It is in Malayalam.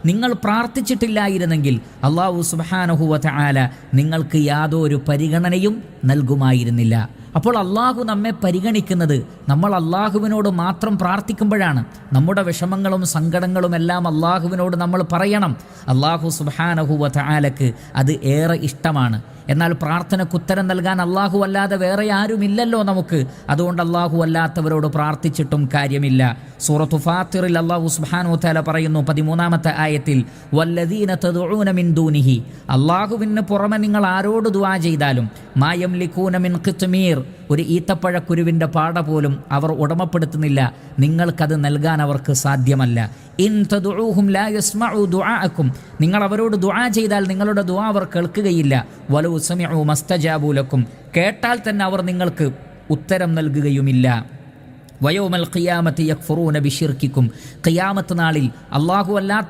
നിങ്ങൾ പ്രാർത്ഥിച്ചിട്ടില്ലായിരുന്നെങ്കിൽ അല്ലാഹു സുബ്ഹാനഹു വ തആല നിങ്ങൾക്ക് യാതൊരു പരിഗണനയും നൽകുമായിരുന്നില്ല. അപ്പോൾ അള്ളാഹു നമ്മെ പരിഗണിക്കുന്നത് നമ്മൾ അള്ളാഹുവിനോട് മാത്രം പ്രാർത്ഥിക്കുമ്പോഴാണ്. നമ്മുടെ വിഷമങ്ങളും സങ്കടങ്ങളും എല്ലാം അള്ളാഹുവിനോട് നമ്മൾ പറയണം. അള്ളാഹു സുബ്ഹാനഹു വ തആലക്ക് അത് ഏറെ ഇഷ്ടമാണ്. എന്നാൽ പ്രാർത്ഥനയ്ക്ക് ഉത്തരം നൽകാൻ അള്ളാഹു അല്ലാതെ വേറെ ആരുമില്ലല്ലോ നമുക്ക്. അതുകൊണ്ട് അള്ളാഹു അല്ലാത്തവരോട് പ്രാർത്ഥിച്ചിട്ടും കാര്യമില്ല. സൂറത്തു ഫാത്തിറിൽ അള്ളാഹു സുബ്ഹാനഹു വ തആല പറയുന്നു 13-ാമത്തെ ആയത്തിൽ, വല്ലദീന തദ്ഊന മിൻ ദൂനിഹി, അള്ളാഹുവിന് പുറമെ നിങ്ങൾ ആരോട് ദുആ ചെയ്താലും, മാ യംലികൂന മിൻ ഖിത്മീർ, ഒരു ഈത്തപ്പഴക്കുരുവിൻ്റെ പാട പോലും അവർ ഉടമപ്പെടുത്തുന്നില്ല, നിങ്ങൾക്കത് നൽകാൻ അവർക്ക് സാധ്യമല്ല. ഇൻ തദ്ഊഹും ലാ യസ്മഉ ദുആഅക്കും, നിങ്ങൾ അവരോട് ദുആ ചെയ്താൽ നിങ്ങളുടെ ദുആ അവർ കേൾക്കുകയില്ല. വലൗ സമിഉ മസ്തജാബു ലക്കും, കേട്ടാൽ തന്നെ അവർ നിങ്ങൾക്ക് ഉത്തരം നൽകുകയുമില്ല. വയൗമൽ ഖിയാമത്തി യക്ഫുറൂന ബിശിർക്കിക്കും, ഖിയാമത്ത് നാളിൽ അല്ലാഹു അല്ലാത്ത